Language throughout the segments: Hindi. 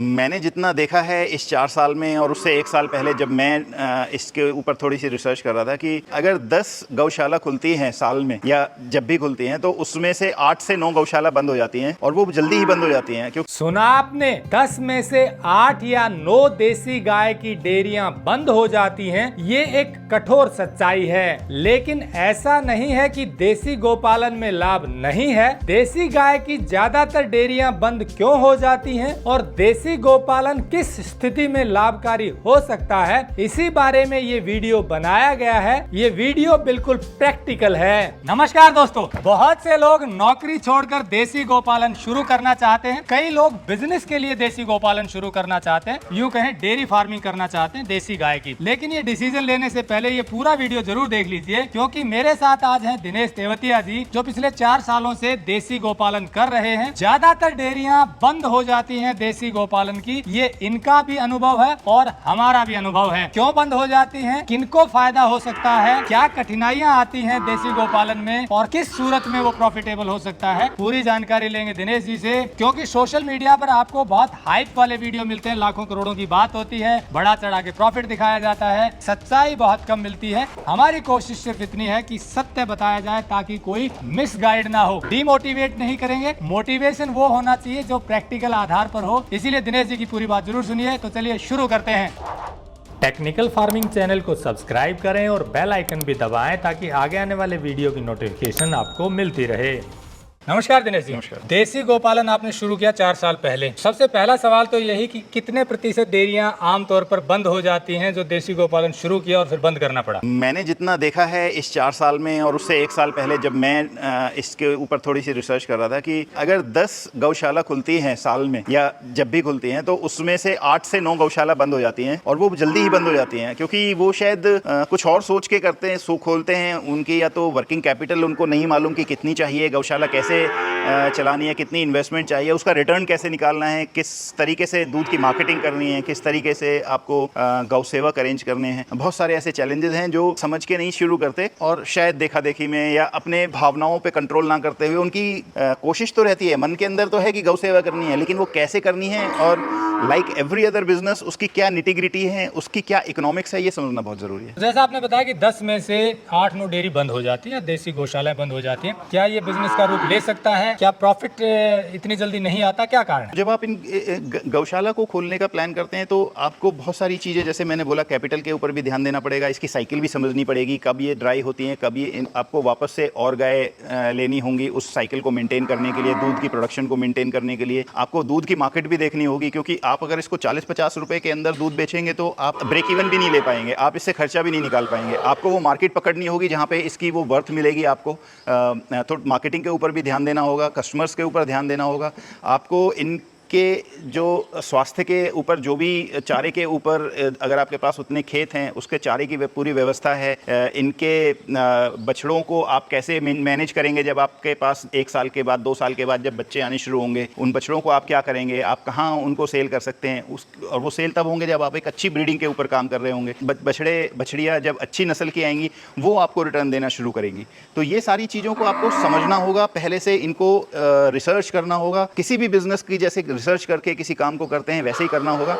मैंने जितना देखा है इस 4 साल में और उससे 1 साल पहले जब मैं इसके ऊपर थोड़ी सी रिसर्च कर रहा था कि अगर 10 गौशाला खुलती हैं साल में या जब भी खुलती हैं तो उसमें से 8 से 9 गौशाला बंद हो जाती हैं और वो जल्दी ही बंद हो जाती हैं। क्योंकि सुना आपने, 10 में से 8 या 9 देसी गाय की डेयरियां बंद हो जाती हैं। ये एक कठोर सच्चाई है, लेकिन ऐसा नहीं है कि देसी गौपालन में लाभ नहीं है। देसी गाय की ज्यादातर डेयरियां बंद क्यों हो जाती हैं और देसी गौपालन किस स्थिति में लाभकारी हो सकता है, इसी बारे में ये वीडियो बनाया गया है। ये वीडियो बिल्कुल प्रैक्टिकल है। नमस्कार दोस्तों, बहुत से लोग नौकरी छोड़कर देसी गौपालन शुरू करना चाहते हैं। कई लोग बिजनेस के लिए देसी गौपालन शुरू करना चाहते हैं, यूं कहें डेयरी फार्मिंग करना चाहते हैं देसी गाय की। लेकिन ये डिसीजन लेने से पहले ये पूरा वीडियो जरूर देख लीजिए, क्योंकि मेरे साथ आज हैं दिनेश तेवतिया जी, जो पिछले 4 सालों से देसी गौपालन कर रहे हैं। ज्यादातर डेयरियां बंद हो जाती हैं देसी गौपालन की, ये इनका भी अनुभव है और हमारा भी अनुभव है। क्यों बंद हो जाती हैं, किनको फायदा हो सकता है, क्या कठिनाइयां आती हैं देसी गौपालन में और किस सूरत में वो प्रॉफिटेबल हो सकता है, पूरी जानकारी लेंगे दिनेश जी से। क्योंकि सोशल मीडिया पर आपको बहुत हाइप वाले वीडियो मिलते हैं, लाखों करोड़ों की बात होती है, बड़ा चढ़ा के प्रॉफिट दिखाया जाता है, सच्चाई बहुत कम मिलती है। हमारी कोशिश सिर्फ इतनी है कि सत्य बताया जाए ताकि कोई मिसगाइड ना हो। डिमोटिवेट नहीं करेंगे, मोटिवेशन वो होना चाहिए जो प्रैक्टिकल आधार पर हो। इसीलिए दिनेश जी की पूरी बात जरूर सुनिए। तो चलिए शुरू करते हैं। टेक्निकल फार्मिंग चैनल को सब्सक्राइब करें और बेल आइकन भी दबाएं ताकि आगे आने वाले वीडियो की नोटिफिकेशन आपको मिलती रहे। नमस्कार दिनेश जी। नमस्कार। देसी गौपालन आपने शुरू किया 4 साल पहले। सबसे पहला सवाल तो यही कि कितने प्रतिशत डेयरियां आमतौर पर बंद हो जाती हैं जो देसी गौपालन शुरू किया और फिर बंद करना पड़ा? मैंने जितना देखा है इस 4 साल में और उससे 1 साल पहले जब मैं इसके ऊपर थोड़ी सी रिसर्च कर रहा था कि अगर 10 गौशाला खुलती हैं साल में या जब भी खुलती हैं तो उसमें से 8 से 9 गौशाला बंद हो जाती हैं और वो जल्दी ही बंद हो जाती हैं, क्योंकि वो शायद कुछ और सोच के करते हैं, सो खोलते हैं। उनकी या तो वर्किंग कैपिटल उनको नहीं मालूम कि कितनी चाहिए, गौशाला कैसे चलानी है, कितनी इन्वेस्टमेंट चाहिए, उसका रिटर्न कैसे निकालना है, किस तरीके से दूध की मार्केटिंग करनी है, किस तरीके से आपको गौ सेवक अरेंज करने हैं। बहुत सारे ऐसे चैलेंजेस हैं जो समझ के नहीं शुरू करते और शायद देखा देखी में या अपने भावनाओं पे कंट्रोल ना करते हुए उनकी कोशिश तो रहती है, मन के अंदर तो है कि गौ सेवा करनी है, लेकिन वो कैसे करनी है और लाइक एवरी अदर बिजनेस उसकी क्या निटिग्रिटी है, उसकी क्या इकोनॉमिक्स है, ये समझना बहुत जरूरी है। जैसा आपने बताया कि 10 में से 8-9 डेयरी बंद हो जाती है, देसी गौशालाएं बंद हो जाती हैं। क्या ये बिजनेस का रूप ले सकता है? क्या प्रॉफिट इतनी जल्दी नहीं आता? क्या कारण है? जब आप इन गौशाला को खोलने का प्लान करते हैं तो आपको बहुत सारी चीज़ें, जैसे मैंने बोला, कैपिटल के ऊपर भी ध्यान देना पड़ेगा, इसकी साइकिल भी समझनी पड़ेगी, कब ये ड्राई होती हैं, कब ये आपको वापस से और गाय लेनी होंगी उस साइकिल को मेंटेन करने के लिए, दूध की प्रोडक्शन को मेंटेन करने के लिए। आपको दूध की मार्केट भी देखनी होगी, क्योंकि आप अगर इसको 40-50 रुपए के अंदर दूध बेचेंगे तो आप ब्रेक इवन भी नहीं ले पाएंगे, आप इससे खर्चा भी नहीं निकाल पाएंगे। आपको वो मार्केट पकड़नी होगी जहाँ पे इसकी वो वर्थ मिलेगी आपको। तो मार्केटिंग के ऊपर भी ध्यान देना होगा, कस्टमर्स के ऊपर ध्यान देना होगा, आपको इनके जो स्वास्थ्य के ऊपर, जो भी चारे के ऊपर, अगर आपके पास उतने खेत हैं उसके चारे की पूरी व्यवस्था है। इनके बछड़ों को आप कैसे मैनेज करेंगे जब आपके पास 1 साल के बाद, 2 साल के बाद जब बच्चे आने शुरू होंगे, उन बछड़ों को आप क्या करेंगे, आप कहाँ उनको सेल कर सकते हैं और वो सेल तब होंगे जब आप एक अच्छी ब्रीडिंग के ऊपर काम कर रहे होंगे। बछड़ियाँ जब अच्छी नस्ल की आएंगी वो आपको रिटर्न देना शुरू करेंगी। तो ये सारी चीज़ों को आपको समझना होगा, पहले से इनको रिसर्च करना होगा। किसी भी बिजनेस की जैसे रिसर्च करके किसी काम को करते हैं वैसे ही करना होगा।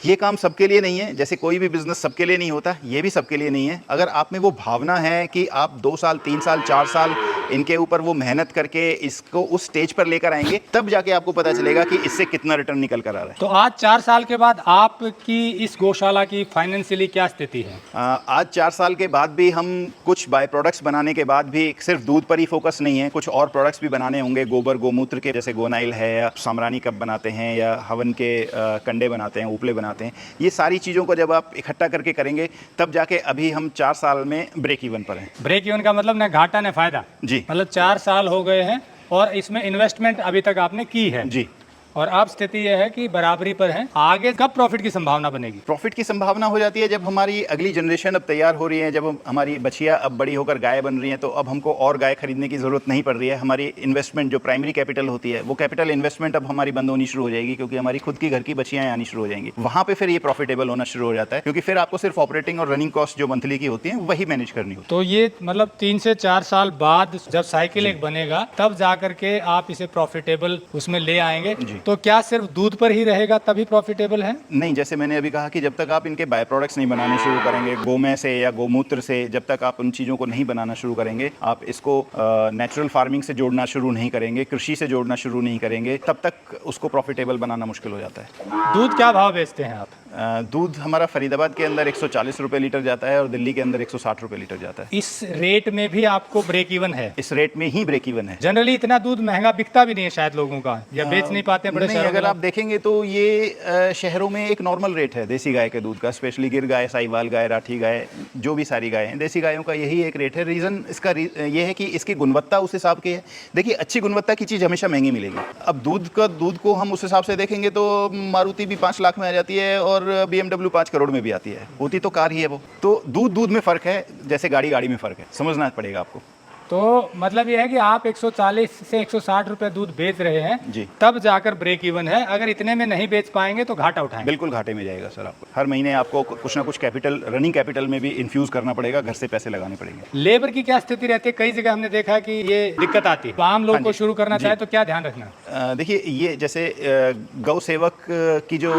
ये काम सबके लिए नहीं है, जैसे कोई भी बिजनेस सबके लिए नहीं होता, ये भी सबके लिए नहीं है। अगर आप में वो भावना है कि आप 2 साल, 3 साल, 4 साल इनके ऊपर वो मेहनत करके इसको उस स्टेज पर लेकर आएंगे, तब जाके आपको पता चलेगा कि इससे कितना रिटर्न निकल कर आ रहा है। तो आज 4 साल के बाद आपकी इस गौशाला की फाइनेंशियली क्या स्थिति है? आज 4 साल के बाद भी हम कुछ बाय प्रोडक्ट्स बनाने के बाद भी सिर्फ दूध पर ही फोकस नहीं है, कुछ और प्रोडक्ट्स भी बनाने होंगे। गोबर गोमूत्र के, जैसे गोनाइल है, या सामरानी कप बनाते हैं, या हवन के कंडे बनाते हैं, उपले बनाते हैं। ये सारी चीज़ों को जब आप इकट्ठा करके करेंगे तब जाके अभी हम 4 साल में ब्रेक इवन पर हैं। ब्रेक इवन का मतलब न घाटा न फायदा जी। मतलब 4 साल हो गए हैं और इसमें इन्वेस्टमेंट अभी तक आपने की है जी। और अब स्थिति यह है कि बराबरी पर है। आगे कब प्रॉफिट की संभावना बनेगी? प्रॉफिट की संभावना हो जाती है जब हमारी अगली जनरेशन अब तैयार हो रही है, जब हमारी बछिया अब बड़ी होकर गाय बन रही हैं, तो अब हमको और गाय खरीदने की ज़रूरत नहीं पड़ रही है। हमारी इन्वेस्टमेंट जो प्राइमरी कैपिटल होती है, वो कैपिटल इन्वेस्टमेंट अब हमारी बंद होनी शुरू हो जाएगी, क्योंकि हमारी खुद की घर की बछियाँ आनी शुरू हो जाएंगी। वहाँ पर फिर ये प्रॉफिटेबल होना शुरू हो जाता है, क्योंकि फिर आपको सिर्फ ऑपरेटिंग और रनिंग कॉस्ट जो मंथली की होती है वही मैनेज करनी होती है। तो ये मतलब 3 से 4 साल बाद जब साइकिल एक बनेगा तब जा करके आप इसे प्रॉफिटेबल उसमें ले आएंगे। तो क्या सिर्फ दूध पर ही रहेगा तभी प्रॉफिटेबल है? नहीं, जैसे मैंने अभी कहा कि जब तक आप इनके बाय प्रोडक्ट्स नहीं बनाने शुरू करेंगे, गोमय से या गोमूत्र से, जब तक आप उन चीज़ों को नहीं बनाना शुरू करेंगे, आप इसको नेचुरल फार्मिंग से जोड़ना शुरू नहीं करेंगे, कृषि से जोड़ना शुरू नहीं करेंगे, तब तक उसको प्रॉफिटेबल बनाना मुश्किल हो जाता है। दूध क्या भाव बेचते हैं आप? दूध हमारा फरीदाबाद के अंदर 140 रुपये लीटर जाता है और दिल्ली के अंदर 160 रुपये लीटर जाता है। इस रेट में भी आपको ब्रेक इवन है? इस रेट में ही ब्रेक इवन है। जनरली इतना दूध महंगा बिकता भी नहीं है शायद लोगों का, या बेच नहीं पाते हैं बड़े नहीं, शहरों अगर में। आप देखेंगे तो ये शहरों में एक नॉर्मल रेट है देसी गाय के दूध का, स्पेशली गिर गाय, साहिवाल गाय, राठी गाय, जो भी सारी गाय हैं, देसी गायों का यही एक रेट है। रीज़न इसका ये है कि इसकी गुणवत्ता उस हिसाब की है। देखिए, अच्छी गुणवत्ता की चीज़ हमेशा महंगी मिलेगी। अब दूध को हम उस हिसाब से देखेंगे तो मारुति भी 5 लाख में आ जाती है और BMW 5 करोड़ में भी आती है, होती तो कार ही है वो। तो दूध में फ़र्क है, जैसे गाड़ी में फ़र्क है, समझना पड़ेगा आपको। तो मतलब ये है कि आप 140 से 160 रुपए दूध बेच रहे हैं जी, तब जाकर ब्रेक इवन है। अगर इतने में नहीं बेच पाएंगे तो घाटा उठाएंगे। बिल्कुल घाटे में जाएगा सर। आपको हर महीने आपको कुछ ना कुछ कैपिटल, रनिंग कैपिटल में भी इन्फ्यूज़ करना पड़ेगा, घर से पैसे लगाने पड़ेंगे। लेबर की क्या स्थिति रहती है? कई जगह हमने देखा है कि ये दिक्कत आती है। तो आम लोग को शुरू करना चाहे तो क्या ध्यान रखना? देखिए, ये जैसे गौ सेवक की जो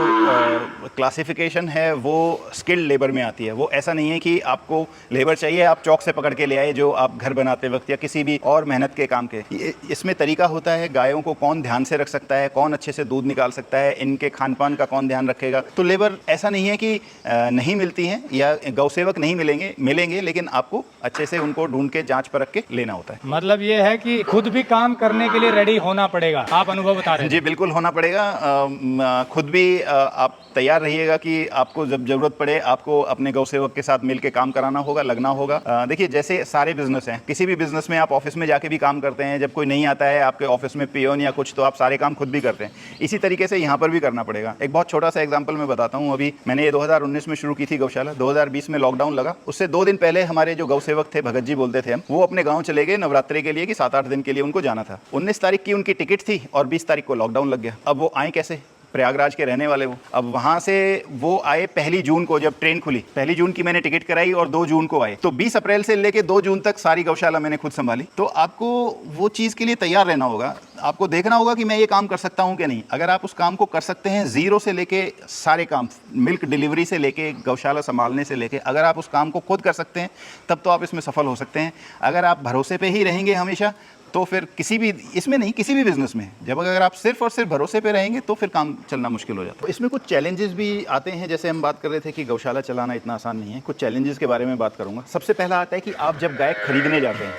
क्लासिफिकेशन है वो स्किल्ड लेबर में आती है। वो ऐसा नहीं है कि आपको लेबर चाहिए आप चौक से पकड़ के ले आए जो आप घर बनाते वक्त या किसी भी और मेहनत के काम के। इसमें तरीका होता है, गायों को कौन ध्यान से रख सकता है, कौन अच्छे से दूध निकाल सकता है, इनके खान पान का कौन ध्यान रखेगा। तो लेबर ऐसा नहीं है कि नहीं मिलती हैं या गौ सेवक नहीं मिलेंगे, लेकिन आपको अच्छे से उनको ढूंढ के जांच परख के लेना होता है। मतलब ये है कि खुद भी काम करने के लिए रेडी होना पड़ेगा। आप अनुभव बता रहे हैं। जी बिल्कुल होना पड़ेगा। खुद भी आप तैयार रहिएगा कि आपको जब जरूरत पड़े आपको अपने गौ सेवक के साथ मिलकर काम कराना होगा, लगना होगा। देखिए, जैसे सारे बिजनेस हैं, किसी भी बिजनेस में आप ऑफिस में जाके भी काम करते हैं, जब कोई नहीं आता है आपके ऑफिस में पियोन या कुछ, तो आप सारे काम खुद भी करते हैं। इसी तरीके से यहाँ पर भी करना पड़ेगा। एक बहुत छोटा सा एग्जांपल मैं बताता हूँ। अभी मैंने ये 2019 में शुरू की थी गौशाला, 2020 में लॉकडाउन लगा। उससे 2 दिन पहले हमारे जो गौ सेवक थे, भगत जी बोलते थे हम, वो अपने गाँव चले गए नवरात्रि के लिए कि 7-8 दिन के लिए उनको जाना था। 19 तारीख की उनकी टिकट थी और 20 तारीख को लॉकडाउन लग गया। अब वो आए कैसे? प्रयागराज के रहने वाले वो। अब वहां से वो आए 1 जून को, जब ट्रेन खुली 1 जून की मैंने टिकट कराई और 2 जून को आए। तो 20 अप्रैल से लेके 2 जून तक सारी गौशाला मैंने खुद संभाली। तो आपको वो चीज़ के लिए तैयार रहना होगा। आपको देखना होगा कि मैं ये काम कर सकता हूँ कि नहीं। अगर आप उस काम को कर सकते हैं, जीरो से लेके सारे काम, मिल्क डिलीवरी से लेके गौशाला संभालने से लेके, अगर आप उस काम को खुद कर सकते हैं तब तो आप इसमें सफल हो सकते हैं। अगर आप भरोसे पे ही रहेंगे हमेशा, तो फिर किसी भी, इसमें नहीं, किसी भी बिजनेस में जब अगर आप सिर्फ और सिर्फ भरोसे पे रहेंगे तो फिर काम चलना मुश्किल हो जाता है। इसमें कुछ चैलेंजेस भी आते हैं। जैसे हम बात कर रहे थे कि गौशाला चलाना इतना आसान नहीं है। कुछ चैलेंजेस के बारे में बात करूंगा। सबसे पहला आता है कि आप जब गाय खरीदने जाते हैं,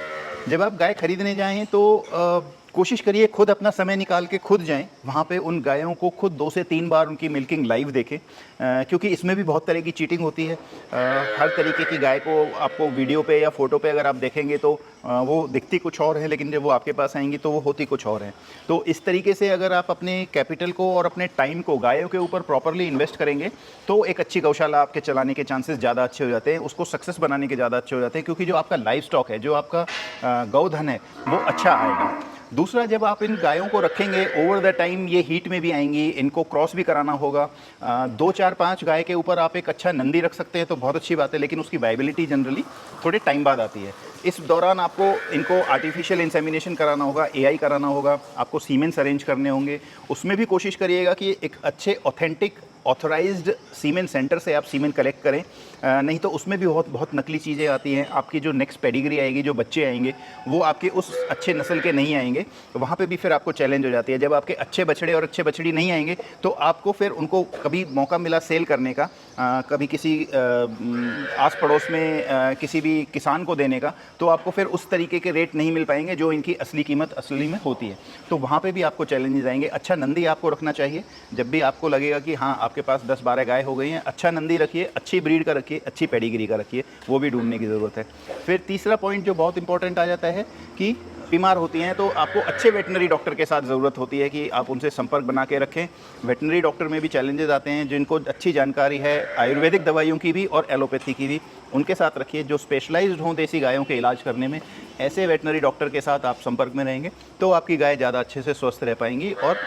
जब आप गाय खरीदने जाएं तो कोशिश करिए खुद अपना समय निकाल के खुद जाएं, वहाँ पे उन गायों को खुद 2 से 3 बार उनकी मिल्किंग लाइव देखें, क्योंकि इसमें भी बहुत तरह की चीटिंग होती है। हर तरीके की गाय को आपको वीडियो पे या फ़ोटो पे अगर आप देखेंगे तो वो दिखती कुछ और है, लेकिन जब वो आपके पास आएंगी तो वो होती कुछ और है। तो इस तरीके से अगर आप अपने कैपिटल को और अपने टाइम को गायों के ऊपर प्रॉपरली इन्वेस्ट करेंगे तो एक अच्छी गौशाला आपके चलाने के चांसेस ज़्यादा अच्छे हो जाते हैं, उसको सक्सेस बनाने के ज़्यादा अच्छे हो जाते हैं, क्योंकि जो आपका लाइफ स्टॉक है, जो आपका गौधन है, वो अच्छा आएगा। दूसरा, जब आप इन गायों को रखेंगे ओवर द टाइम, ये हीट में भी आएंगी, इनको क्रॉस भी कराना होगा। 2, 4, 5 गाय के ऊपर आप एक अच्छा नंदी रख सकते हैं तो बहुत अच्छी बात है, लेकिन उसकी वायबिलिटी जनरली थोड़े टाइम बाद आती है। इस दौरान आपको इनको आर्टिफिशियल इंसेमिनेशन कराना होगा, AI कराना होगा, आपको सीमेंस अरेंज करने होंगे। उसमें भी कोशिश करिएगा कि एक अच्छे ऑथेंटिक ऑथराइज्ड सीमेंट सेंटर से आप सीमेंट कलेक्ट करें, नहीं तो उसमें भी बहुत नकली चीज़ें आती हैं। आपकी जो नेक्स्ट पेडिग्री आएगी, जो बच्चे आएंगे, वो आपके उस अच्छे नस्ल के नहीं आएंगे, तो वहाँ पे भी फिर आपको चैलेंज हो जाती है। जब आपके अच्छे बछड़े और अच्छे बछड़ी नहीं आएंगे तो आपको फिर उनको कभी मौका मिला सेल करने का, कभी किसी आस पड़ोस में किसी भी किसान को देने का, तो आपको फिर उस तरीके के रेट नहीं मिल पाएंगे जो इनकी असली कीमत असली में होती है। तो वहाँ पे भी आपको चैलेंजेस आएंगे। अच्छा नंदी आपको रखना चाहिए। जब भी आपको लगेगा कि हाँ आपके पास 10-12 गाय हो गई हैं, अच्छा नंदी रखिए, अच्छी ब्रीड का रखिए, अच्छी पेडिग्री का रखिए, वो भी ढूंढने की ज़रूरत है। फिर तीसरा पॉइंट जो बहुत इंपॉर्टेंट आ जाता है कि बीमार होती हैं तो आपको अच्छे वेटनरी डॉक्टर के साथ ज़रूरत होती है कि आप उनसे संपर्क बना के रखें। वेटनरी डॉक्टर में भी चैलेंजेस आते हैं, जिनको अच्छी जानकारी है आयुर्वेदिक दवाइयों की भी और एलोपैथी की भी, उनके साथ रखिए जो स्पेशलाइज्ड हों देसी गायों के इलाज करने में। ऐसे वेटनरी डॉक्टर के साथ आप संपर्क में रहेंगे तो आपकी गाय ज़्यादा अच्छे से स्वस्थ रह पाएंगी और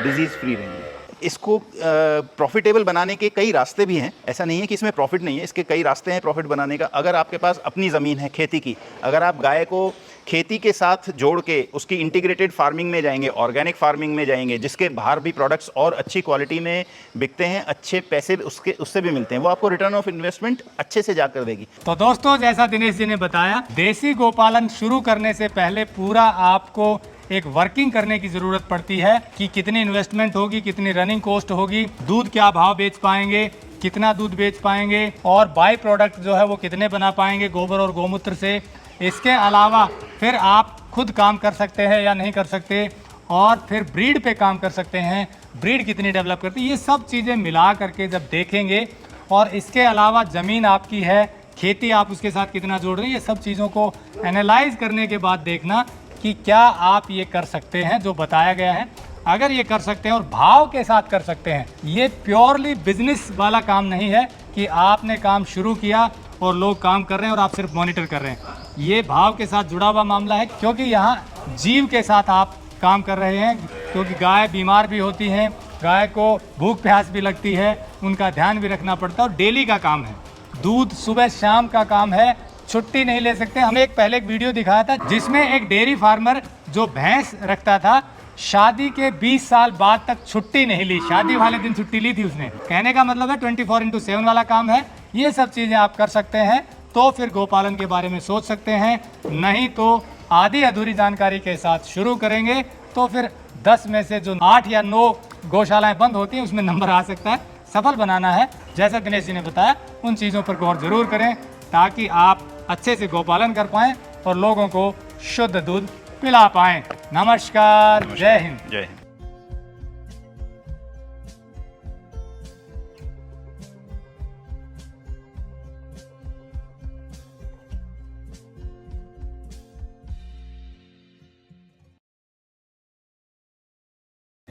डिजीज़ फ्री रहेंगी। इसको प्रॉफिटेबल बनाने के कई रास्ते भी हैं, ऐसा नहीं है कि इसमें प्रॉफिट नहीं है, इसके कई रास्ते हैं प्रॉफिट बनाने का। अगर आपके पास अपनी ज़मीन है खेती की, अगर आप गाय को खेती के साथ जोड़ के उसकी इंटीग्रेटेड फार्मिंग में जाएंगे, ऑर्गेनिक फार्मिंग में जाएंगे, जिसके बाहर भी प्रोडक्ट्स और अच्छी क्वालिटी में बिकते हैं, अच्छे पैसे उससे भी मिलते हैं, वो आपको रिटर्न ऑफ इन्वेस्टमेंट अच्छे से जाकर देगी। तो दोस्तों, जैसा दिनेश जी ने बताया, देसी गोपालन शुरू करने से पहले पूरा आपको एक वर्किंग करने की जरूरत पड़ती है कि कितनी इन्वेस्टमेंट होगी, कितनी रनिंग कॉस्ट होगी, दूध क्या भाव बेच पाएंगे, कितना दूध बेच पाएंगे, और बाई प्रोडक्ट जो है वो कितने बना पाएंगे गोबर और गौमूत्र से। इसके अलावा फिर आप खुद काम कर सकते हैं या नहीं कर सकते, और फिर ब्रीड पे काम कर सकते हैं, ब्रीड कितनी डेवलप करती है, ये सब चीज़ें मिला करके जब देखेंगे, और इसके अलावा ज़मीन आपकी है, खेती आप उसके साथ कितना जोड़ रहे हैं, ये सब चीज़ों को एनालाइज करने के बाद देखना कि क्या आप ये कर सकते हैं जो बताया गया है। अगर ये कर सकते हैं और भाव के साथ कर सकते हैं, ये प्योरली बिजनेस वाला काम नहीं है कि आपने काम शुरू किया और लोग काम कर रहे हैं और आप सिर्फ मॉनिटर कर रहे हैं। ये भाव के साथ जुड़ा हुआ मामला है, क्योंकि यहाँ जीव के साथ आप काम कर रहे हैं, क्योंकि गाय बीमार भी होती हैं, गाय को भूख प्यास भी लगती है, उनका ध्यान भी रखना पड़ता है, और डेली का काम है। दूध सुबह शाम का काम है, छुट्टी नहीं ले सकते। हमने पहले एक वीडियो दिखाया था जिसमें एक डेयरी फार्मर जो भैंस रखता था, शादी के 20 साल बाद तक छुट्टी नहीं ली, शादी वाले दिन छुट्टी ली थी उसने। कहने का मतलब है 24/7 वाला काम है। ये सब चीज़ें आप कर सकते हैं तो फिर गोपालन के बारे में सोच सकते हैं, नहीं तो आधी अधूरी जानकारी के साथ शुरू करेंगे तो फिर 10 में से जो 8 या 9 गौशालाएं बंद होती हैं उसमें नंबर आ सकता है। सफल बनाना है, जैसा दिनेश जी ने बताया, उन चीज़ों पर गौर जरूर करें ताकि आप अच्छे से गोपालन कर पाएं और लोगों को शुद्ध दूध पिला पाएं। नमस्कार, जय हिंद। जय हिंद।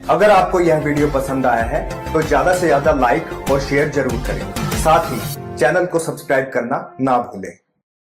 अगर आपको यह वीडियो पसंद आया है तो ज्यादा से ज्यादा लाइक और शेयर जरूर करें। साथ ही चैनल को सब्सक्राइब करना ना भूलें।